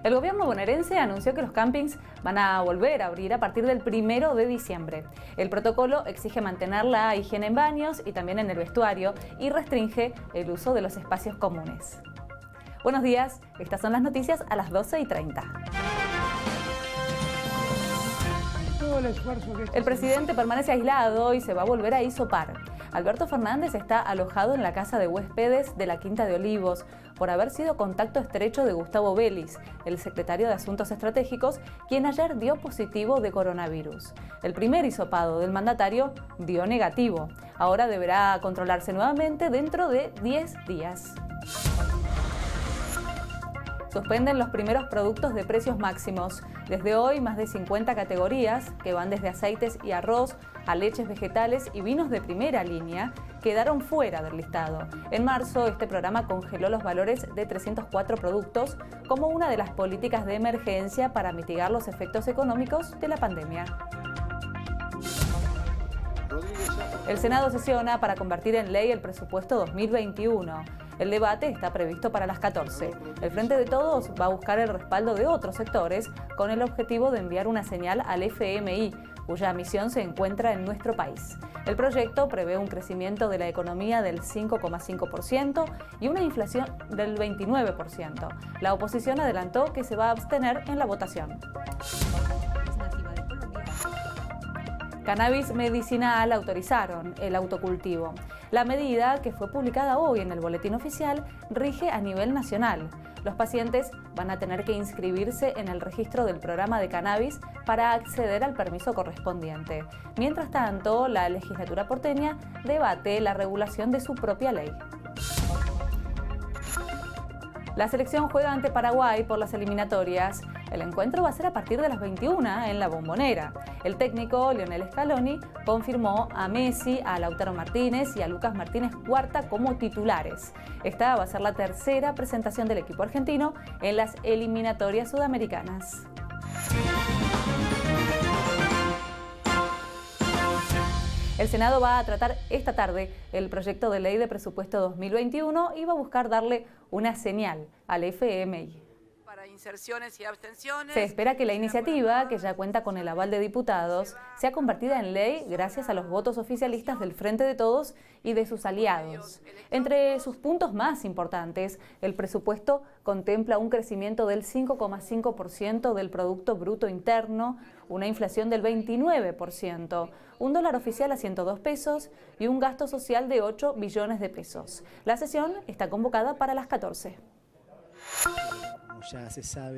El gobierno bonaerense anunció que los campings van a volver a abrir a partir del 1 de diciembre. El protocolo exige mantener la higiene en baños y también en el vestuario y restringe el uso de los espacios comunes. Buenos días, estas son las noticias a las 12:30. El presidente permanece aislado y se va a volver a hisopar. Alberto Fernández está alojado en la casa de huéspedes de la Quinta de Olivos por haber sido contacto estrecho de Gustavo Vélez, el secretario de Asuntos Estratégicos, quien ayer dio positivo de coronavirus. El primer hisopado del mandatario dio negativo. Ahora deberá controlarse nuevamente dentro de 10 días. Suspenden los primeros productos de precios máximos. Desde hoy, más de 50 categorías, que van desde aceites y arroz a leches vegetales y vinos de primera línea, quedaron fuera del listado. En marzo, este programa congeló los valores de 304 productos como una de las políticas de emergencia para mitigar los efectos económicos de la pandemia. El Senado sesiona para convertir en ley el presupuesto 2021. El debate está previsto para las 14. El Frente de Todos va a buscar el respaldo de otros sectores con el objetivo de enviar una señal al FMI, cuya misión se encuentra en nuestro país. El proyecto prevé un crecimiento de la economía del 5,5% y una inflación del 29%. La oposición adelantó que se va a abstener en la votación. Cannabis medicinal autorizaron el autocultivo. La medida, que fue publicada hoy en el Boletín Oficial, rige a nivel nacional. Los pacientes van a tener que inscribirse en el registro del programa de cannabis para acceder al permiso correspondiente. Mientras tanto, la legislatura porteña debate la regulación de su propia ley. La selección juega ante Paraguay por las eliminatorias. El encuentro va a ser a partir de las 21 en La Bombonera. El técnico Lionel Scaloni confirmó a Messi, a Lautaro Martínez y a Lucas Martínez Cuarta como titulares. Esta va a ser la tercera presentación del equipo argentino en las eliminatorias sudamericanas. El Senado va a tratar esta tarde el proyecto de ley de presupuesto 2021 y va a buscar darle una señal al FMI. Para inserciones y abstenciones. Se espera que la iniciativa, que ya cuenta con el aval de diputados, sea convertida en ley gracias a los votos oficialistas del Frente de Todos y de sus aliados. Entre sus puntos más importantes, el presupuesto contempla un crecimiento del 5,5% del Producto Bruto Interno, una inflación del 29%, un dólar oficial a 102 pesos y un gasto social de 8 billones de pesos. La sesión está convocada para las 14.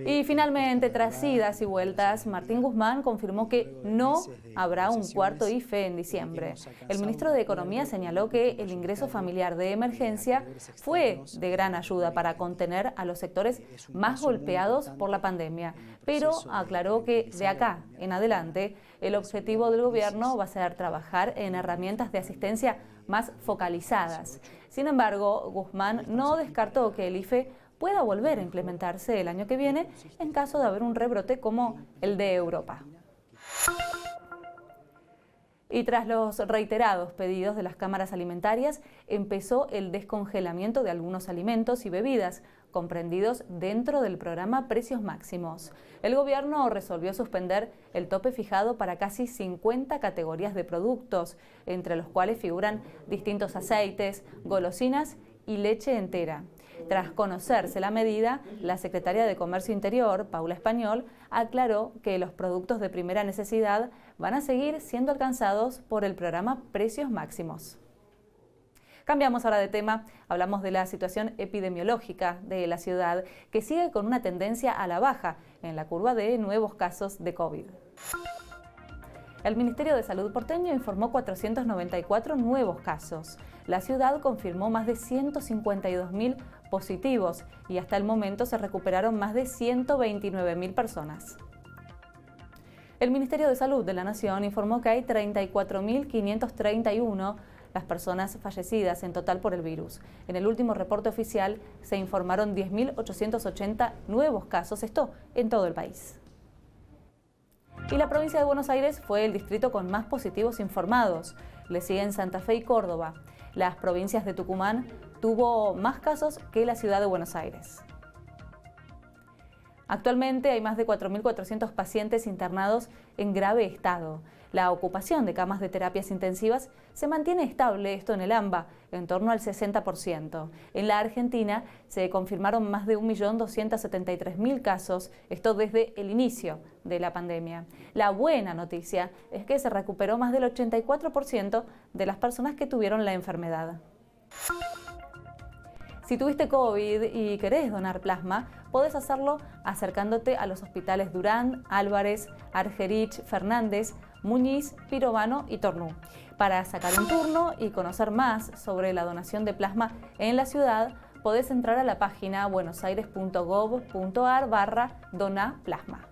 Y finalmente, tras idas y vueltas, Martín Guzmán confirmó que no habrá un cuarto IFE en diciembre. El ministro de Economía señaló que el ingreso familiar de emergencia fue de gran ayuda para contener a los sectores más golpeados por la pandemia, pero aclaró que de acá en adelante el objetivo del gobierno va a ser trabajar en herramientas de asistencia más focalizadas. Sin embargo, Guzmán no descartó que el IFE pueda volver a implementarse el año que viene en caso de haber un rebrote como el de Europa. Y tras los reiterados pedidos de las cámaras alimentarias, empezó el descongelamiento de algunos alimentos y bebidas comprendidos dentro del programa Precios Máximos. El gobierno resolvió suspender el tope fijado para casi 50 categorías de productos, entre los cuales figuran distintos aceites, golosinas y leche entera. Tras conocerse la medida, la secretaria de Comercio Interior, Paula Español, aclaró que los productos de primera necesidad van a seguir siendo alcanzados por el programa Precios Máximos. Cambiamos ahora de tema, hablamos de la situación epidemiológica de la ciudad, que sigue con una tendencia a la baja en la curva de nuevos casos de COVID. El Ministerio de Salud porteño informó 494 nuevos casos. La ciudad confirmó más de 152.000 positivos y hasta el momento se recuperaron más de 129.000 personas. El Ministerio de Salud de la Nación informó que hay 34.531 las personas fallecidas en total por el virus. En el último reporte oficial se informaron 10.880 nuevos casos, esto en todo el país. Y la provincia de Buenos Aires fue el distrito con más positivos informados. Le siguen Santa Fe y Córdoba. Las provincias de Tucumán tuvo más casos que la ciudad de Buenos Aires. Actualmente hay más de 4.400 pacientes internados en grave estado. La ocupación de camas de terapias intensivas se mantiene estable, esto en el AMBA, en torno al 60%. En la Argentina se confirmaron más de 1.273.000 casos, esto desde el inicio de la pandemia. La buena noticia es que se recuperó más del 84% de las personas que tuvieron la enfermedad. Si tuviste COVID y querés donar plasma, podés hacerlo acercándote a los hospitales Durán, Álvarez, Argerich, Fernández, Muñiz, Pirovano y Tornú. Para sacar un turno y conocer más sobre la donación de plasma en la ciudad, podés entrar a la página buenosaires.gov.ar/donaplasma.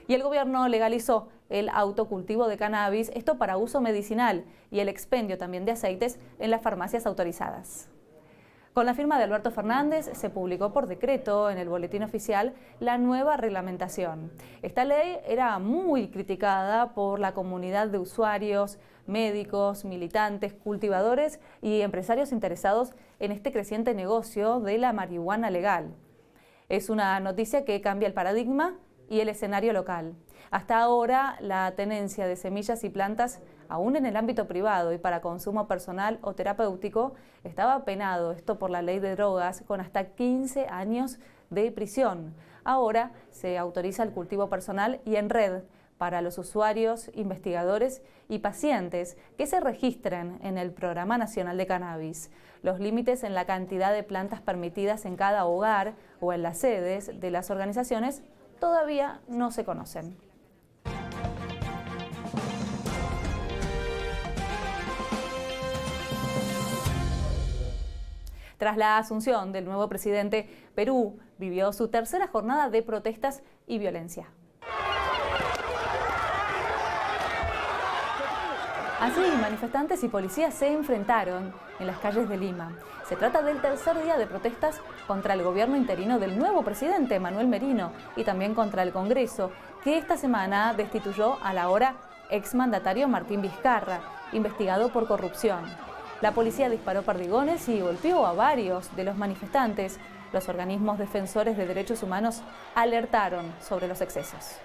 Y el gobierno legalizó el autocultivo de cannabis, esto para uso medicinal, y el expendio también de aceites en las farmacias autorizadas. Con la firma de Alberto Fernández se publicó por decreto en el Boletín Oficial la nueva reglamentación. Esta ley era muy criticada por la comunidad de usuarios, médicos, militantes, cultivadores y empresarios interesados en este creciente negocio de la marihuana legal. Es una noticia que cambia el paradigma y el escenario local. Hasta ahora, la tenencia de semillas y plantas, aún en el ámbito privado y para consumo personal o terapéutico, estaba penado, esto por la ley de drogas, con hasta 15 años de prisión. Ahora se autoriza el cultivo personal y en red para los usuarios, investigadores y pacientes que se registren en el Programa Nacional de Cannabis. Los límites en la cantidad de plantas permitidas en cada hogar o en las sedes de las organizaciones todavía no se conocen. Tras la asunción del nuevo presidente, Perú vivió su tercera jornada de protestas y violencia. Así, manifestantes y policías se enfrentaron en las calles de Lima. Se trata del tercer día de protestas contra el gobierno interino del nuevo presidente, Manuel Merino, y también contra el Congreso, que esta semana destituyó al ahora exmandatario Martín Vizcarra, investigado por corrupción. La policía disparó perdigones y golpeó a varios de los manifestantes. Los organismos defensores de derechos humanos alertaron sobre los excesos.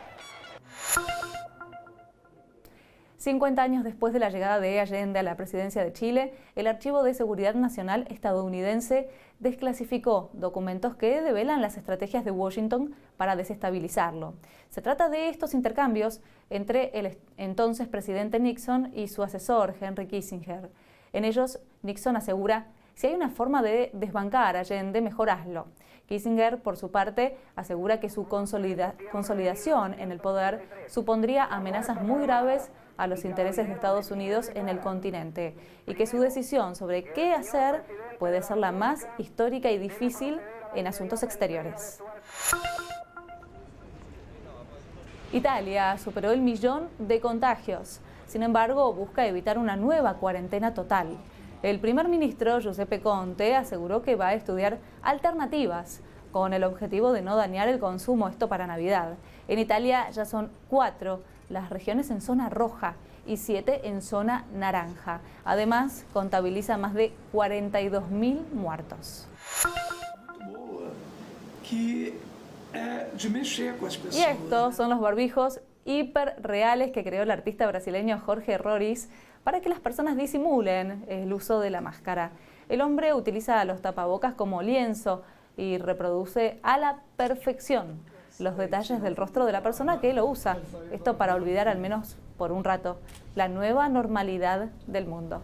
50 años después de la llegada de Allende a la presidencia de Chile, el Archivo de Seguridad Nacional estadounidense desclasificó documentos que develan las estrategias de Washington para desestabilizarlo. Se trata de estos intercambios entre el entonces presidente Nixon y su asesor, Henry Kissinger. En ellos, Nixon asegura: si hay una forma de desbancar a Allende, mejor hazlo. Kissinger, por su parte, asegura que su consolidación en el poder supondría amenazas muy graves a los intereses de Estados Unidos en el continente y que su decisión sobre qué hacer puede ser la más histórica y difícil en asuntos exteriores. Italia superó el 1.000.000 de contagios. Sin embargo, busca evitar una nueva cuarentena total. El primer ministro Giuseppe Conte aseguró que va a estudiar alternativas con el objetivo de no dañar el consumo, esto para Navidad. En Italia ya son 4 las regiones en zona roja y 7 en zona naranja. Además, contabiliza más de 42.000 muertos. Y estos son los barbijos hiperreales que creó el artista brasileño Jorge Roriz para que las personas disimulen el uso de la máscara. El hombre utiliza los tapabocas como lienzo y reproduce a la perfección los detalles del rostro de la persona que lo usa. Esto para olvidar, al menos por un rato, la nueva normalidad del mundo.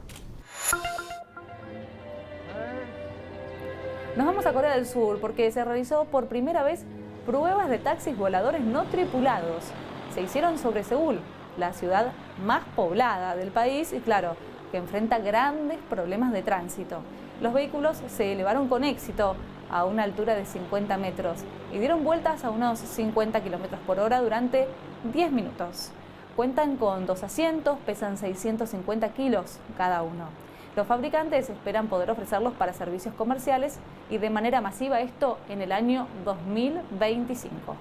Nos vamos a Corea del Sur porque se realizó por primera vez pruebas de taxis voladores no tripulados. Se hicieron sobre Seúl, la ciudad más poblada del país y, claro, que enfrenta grandes problemas de tránsito. Los vehículos se elevaron con éxito a una altura de 50 metros y dieron vueltas a unos 50 kilómetros por hora durante 10 minutos. Cuentan con 2 asientos, pesan 650 kilos cada uno. Los fabricantes esperan poder ofrecerlos para servicios comerciales y de manera masiva, esto en el año 2025.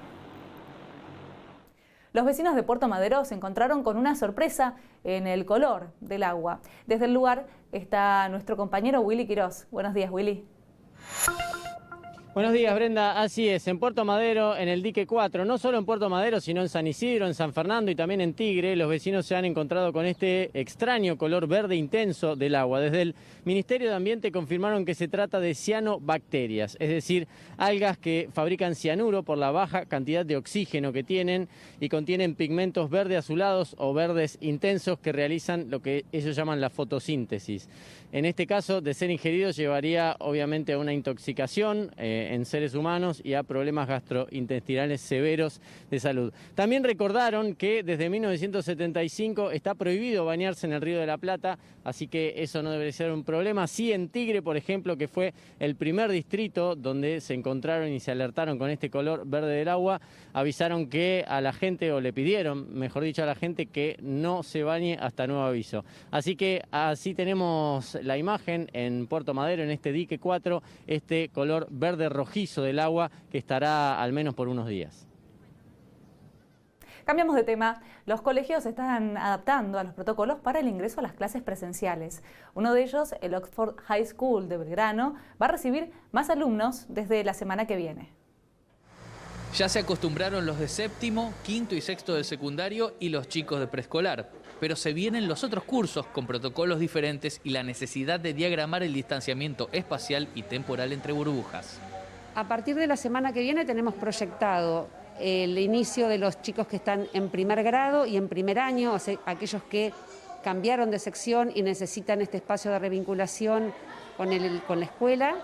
Los vecinos de Puerto Madero se encontraron con una sorpresa en el color del agua. Desde el lugar está nuestro compañero Willy Quiroz. Buenos días, Willy. Buenos días, Brenda. Así es, en Puerto Madero, en el dique 4, no solo en Puerto Madero, sino en San Isidro, en San Fernando y también en Tigre, los vecinos se han encontrado con este extraño color verde intenso del agua. Desde el Ministerio de Ambiente confirmaron que se trata de cianobacterias, es decir, algas que fabrican cianuro por la baja cantidad de oxígeno que tienen y contienen pigmentos verde azulados o verdes intensos que realizan lo que ellos llaman la fotosíntesis. En este caso, de ser ingerido, llevaría obviamente a una intoxicación en seres humanos y a problemas gastrointestinales severos de salud. También recordaron que desde 1975 está prohibido bañarse en el Río de la Plata, así que eso no debería ser un problema. Sí, en Tigre, por ejemplo, que fue el primer distrito donde se encontraron y se alertaron con este color verde del agua, avisaron que a la gente, o le pidieron, mejor dicho, a la gente que no se bañe hasta nuevo aviso. Así que así tenemos la imagen en Puerto Madero, en este dique 4, este color verde rojizo del agua que estará al menos por unos días. Cambiamos de tema. Los colegios se están adaptando a los protocolos para el ingreso a las clases presenciales. Uno de ellos, el Oxford High School de Belgrano, va a recibir más alumnos desde la semana que viene. Ya se acostumbraron los de séptimo, quinto y sexto del secundario y los chicos de preescolar. Pero se vienen los otros cursos con protocolos diferentes y la necesidad de diagramar el distanciamiento espacial y temporal entre burbujas. A partir de la semana que viene tenemos proyectado el inicio de los chicos que están en primer grado y en primer año, o sea, aquellos que cambiaron de sección y necesitan este espacio de revinculación con la escuela,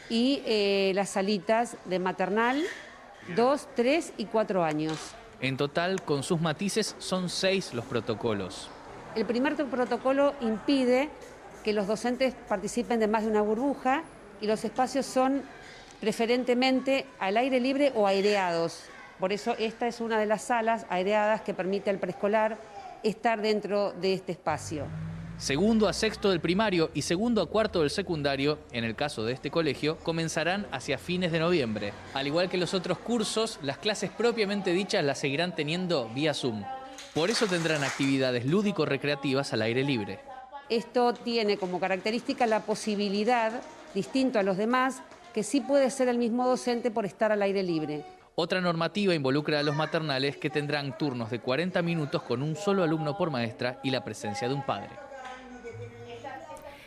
y las salitas de maternal, 2, 3 y 4 años. En total, con sus matices, son 6 los protocolos. El primer protocolo impide que los docentes participen de más de una burbuja y los espacios son preferentemente al aire libre o aireados. Por eso esta es una de las salas aireadas que permite al preescolar estar dentro de este espacio. Segundo a sexto del primario y segundo a cuarto del secundario, en el caso de este colegio, comenzarán hacia fines de noviembre. Al igual que los otros cursos, las clases propiamente dichas las seguirán teniendo vía Zoom. Por eso tendrán actividades lúdico-recreativas al aire libre. Esto tiene como característica la posibilidad, distinto a los demás, que sí puede ser el mismo docente por estar al aire libre. Otra normativa involucra a los maternales que tendrán turnos de 40 minutos con un solo alumno por maestra y la presencia de un padre.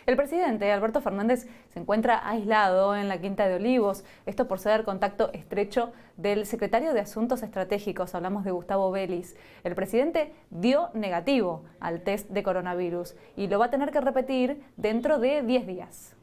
El presidente Alberto Fernández se encuentra aislado en la Quinta de Olivos, esto por ser contacto estrecho del secretario de Asuntos Estratégicos, hablamos de Gustavo Vélez. El presidente dio negativo al test de coronavirus y lo va a tener que repetir dentro de 10 días.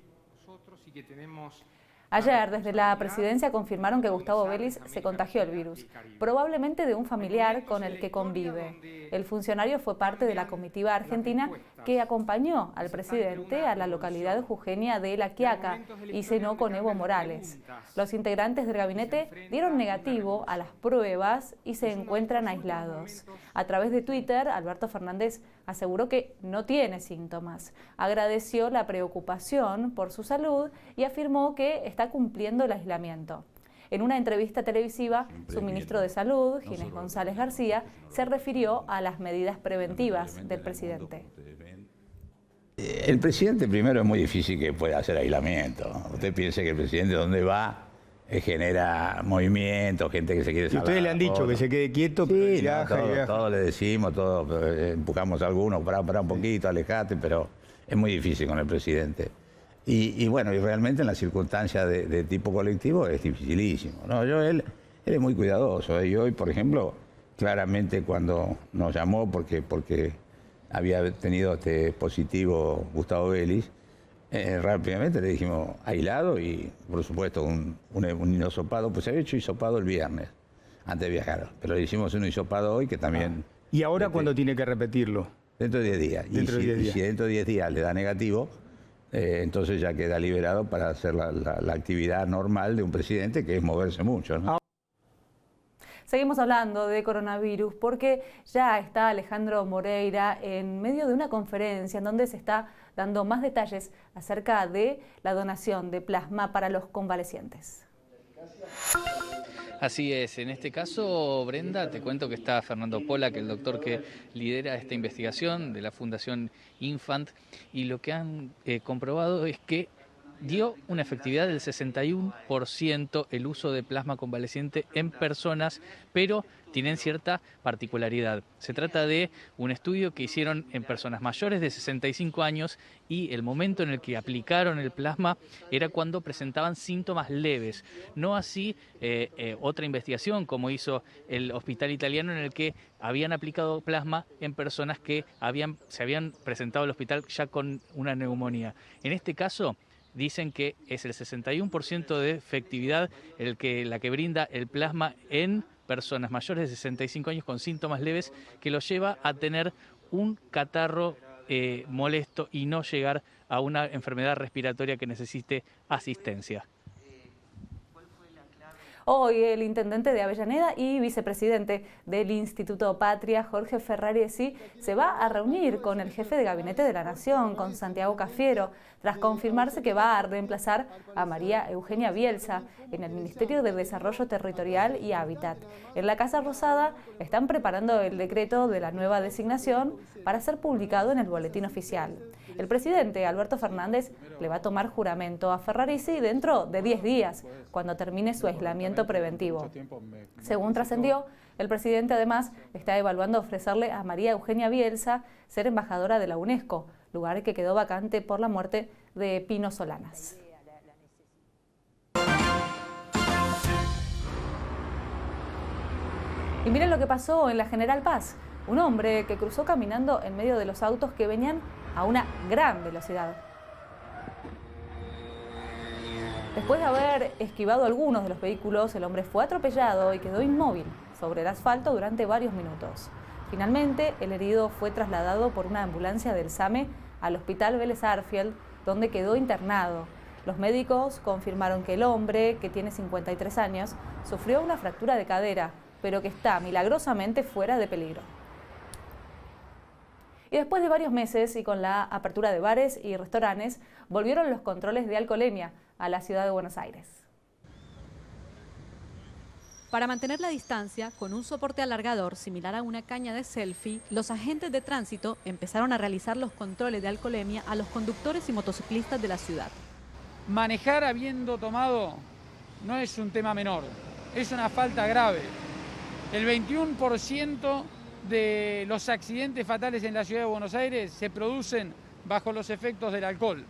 Ayer, desde la presidencia, confirmaron que Gustavo Vélez se contagió el virus, probablemente de un familiar con el que convive. El funcionario fue parte de la comitiva argentina que acompañó al presidente a la localidad jujeña de La Quiaca y cenó con Evo Morales. Los integrantes del gabinete dieron negativo a las pruebas y se encuentran aislados. A través de Twitter, Alberto Fernández aseguró que no tiene síntomas. Agradeció la preocupación por su salud y afirmó que está cumpliendo el aislamiento. En una entrevista televisiva, su ministro de Salud, Ginés González García, se refirió a las medidas preventivas del presidente. El presidente primero es muy difícil que pueda hacer aislamiento. Usted piensa que el presidente donde va genera movimiento, gente que se quiere salvar. Y ustedes le han dicho que se quede quieto, sí, pero viaja, no, todo le decimos, todo empujamos a algunos, para un poquito, alejate, pero es muy difícil con el presidente. Y bueno, y realmente en las circunstancias de tipo colectivo es dificilísimo, ¿no? Él es muy cuidadoso. Y hoy, por ejemplo, claramente cuando nos llamó porque había tenido positivo Gustavo Vélez, rápidamente le dijimos aislado y, por supuesto, un hisopado. Pues se había hecho hisopado el viernes, antes de viajar. Pero le hicimos un hisopado hoy que también... ¿Y ahora cuándo tiene que repetirlo? Dentro de 10 días. Y si dentro de 10 días le da negativo, entonces ya queda liberado para hacer la actividad normal de un presidente, que es moverse mucho, ¿no? Seguimos hablando de coronavirus porque ya está Alejandro Moreira en medio de una conferencia en donde se está dando más detalles acerca de la donación de plasma para los convalecientes. Así es, en este caso, Brenda, te cuento que está Fernando Pola, que es el doctor que lidera esta investigación de la Fundación Infant, y lo que han comprobado es que dio una efectividad del 61% el uso de plasma convaleciente en personas, pero tienen cierta particularidad. Se trata de un estudio que hicieron en personas mayores de 65 años y el momento en el que aplicaron el plasma era cuando presentaban síntomas leves. No así otra investigación como hizo el hospital italiano, en el que habían aplicado plasma en personas que se habían presentado al hospital ya con una neumonía. En este caso, dicen que es el 61% de efectividad la que brinda el plasma en personas mayores de 65 años con síntomas leves, que los lleva a tener un catarro molesto y no llegar a una enfermedad respiratoria que necesite asistencia. Hoy el intendente de Avellaneda y vicepresidente del Instituto Patria, Jorge Ferraresi, se va a reunir con el jefe de gabinete de la Nación, con Santiago Cafiero, tras confirmarse que va a reemplazar a María Eugenia Bielsa en el Ministerio de Desarrollo Territorial y Hábitat. En la Casa Rosada están preparando el decreto de la nueva designación para ser publicado en el Boletín Oficial. El presidente Alberto Fernández le va a tomar juramento a Ferraresi dentro de 10 días, cuando termine su aislamiento preventivo. Según trascendió, el presidente además está evaluando ofrecerle a María Eugenia Bielsa ser embajadora de la UNESCO, lugar que quedó vacante por la muerte de Pino Solanas. Y miren lo que pasó en la General Paz. Un hombre que cruzó caminando en medio de los autos que venían a una gran velocidad. Después de haber esquivado algunos de los vehículos, el hombre fue atropellado y quedó inmóvil sobre el asfalto durante varios minutos. Finalmente, el herido fue trasladado por una ambulancia del SAME al Hospital Vélez Arfield, donde quedó internado. Los médicos confirmaron que el hombre, que tiene 53 años, sufrió una fractura de cadera, pero que está milagrosamente fuera de peligro. Y después de varios meses y con la apertura de bares y restaurantes, volvieron los controles de alcoholemia a la ciudad de Buenos Aires. Para mantener la distancia, con un soporte alargador similar a una caña de selfie, los agentes de tránsito empezaron a realizar los controles de alcoholemia a los conductores y motociclistas de la ciudad. Manejar habiendo tomado no es un tema menor, es una falta grave. El 21% de los accidentes fatales en la ciudad de Buenos Aires se producen bajo los efectos del alcohol.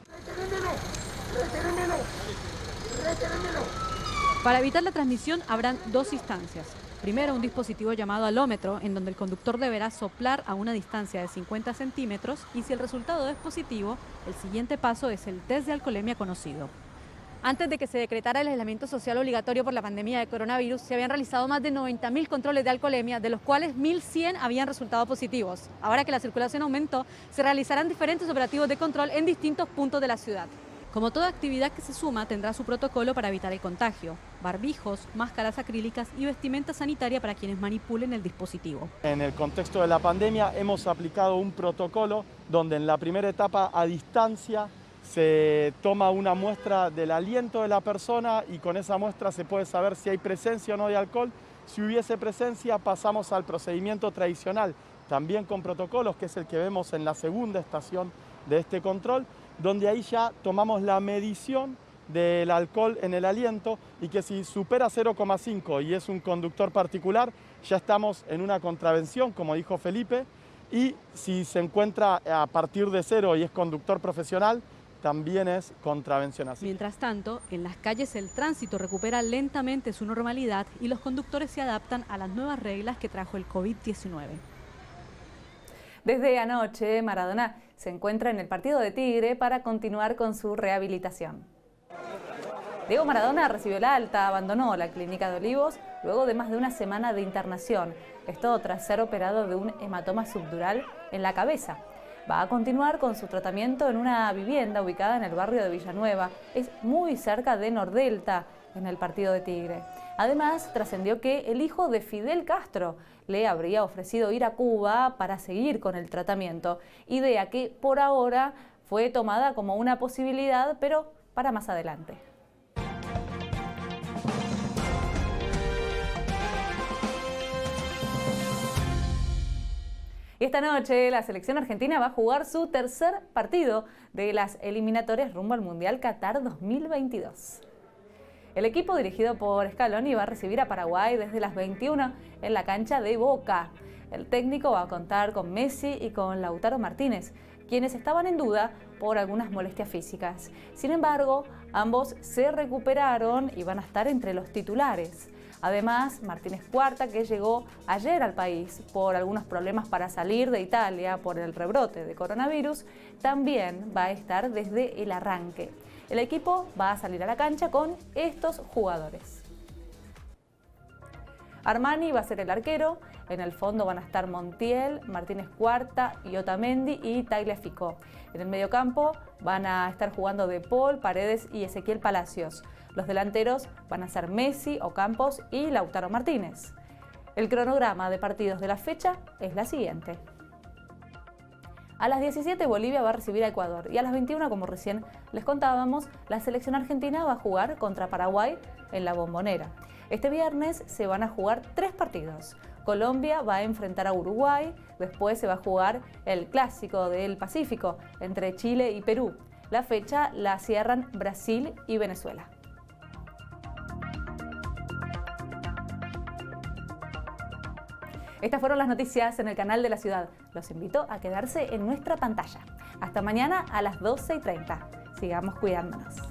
Para evitar la transmisión habrán dos instancias. Primero, un dispositivo llamado alómetro, en donde el conductor deberá soplar a una distancia de 50 centímetros y si el resultado es positivo, el siguiente paso es el test de alcoholemia conocido. Antes de que se decretara el aislamiento social obligatorio por la pandemia de coronavirus, se habían realizado más de 90.000 controles de alcoholemia, de los cuales 1.100 habían resultado positivos. Ahora que la circulación aumentó, se realizarán diferentes operativos de control en distintos puntos de la ciudad. Como toda actividad que se suma, tendrá su protocolo para evitar el contagio: barbijos, máscaras acrílicas y vestimenta sanitaria para quienes manipulen el dispositivo. En el contexto de la pandemia hemos aplicado un protocolo donde en la primera etapa, a distancia, se toma una muestra del aliento de la persona y con esa muestra se puede saber si hay presencia o no de alcohol. Si hubiese presencia, pasamos al procedimiento tradicional, también con protocolos, que es el que vemos en la segunda estación de este control, donde ahí ya tomamos la medición del alcohol en el aliento y que si supera 0,5 y es un conductor particular, ya estamos en una contravención, como dijo Felipe, y si se encuentra a partir de 0 y es conductor profesional, también es contravención así. Mientras tanto, en las calles el tránsito recupera lentamente su normalidad y los conductores se adaptan a las nuevas reglas que trajo el COVID-19. Desde anoche, Maradona se encuentra en el partido de Tigre para continuar con su rehabilitación. Diego Maradona recibió el alta, abandonó la clínica de Olivos luego de más de una semana de internación. Esto tras ser operado de un hematoma subdural en la cabeza. Va a continuar con su tratamiento en una vivienda ubicada en el barrio de Villanueva. Es muy cerca de Nordelta, en el partido de Tigre. Además, trascendió que el hijo de Fidel Castro le habría ofrecido ir a Cuba para seguir con el tratamiento, idea que por ahora fue tomada como una posibilidad, pero para más adelante. Y esta noche la selección argentina va a jugar su tercer partido de las eliminatorias rumbo al Mundial Qatar 2022. El equipo dirigido por Scaloni va a recibir a Paraguay desde las 21 en la cancha de Boca. El técnico va a contar con Messi y con Lautaro Martínez, quienes estaban en duda por algunas molestias físicas. Sin embargo, ambos se recuperaron y van a estar entre los titulares. Además, Martínez Cuarta, que llegó ayer al país por algunos problemas para salir de Italia por el rebrote de coronavirus, también va a estar desde el arranque. El equipo va a salir a la cancha con estos jugadores. Armani va a ser el arquero, en el fondo van a estar Montiel, Martínez Cuarta, Otamendi y Tagliafico. En el mediocampo van a estar jugando De Paul, Paredes y Ezequiel Palacios. Los delanteros van a ser Messi, Ocampos y Lautaro Martínez. El cronograma de partidos de la fecha es la siguiente. A las 17 Bolivia va a recibir a Ecuador y a las 21, como recién les contábamos, la selección argentina va a jugar contra Paraguay en la Bombonera. Este viernes se van a jugar 3 partidos. Colombia va a enfrentar a Uruguay, después se va a jugar el Clásico del Pacífico entre Chile y Perú. La fecha la cierran Brasil y Venezuela. Estas fueron las noticias en el canal de la ciudad. Los invito a quedarse en nuestra pantalla. Hasta mañana a las 12:30. Sigamos cuidándonos.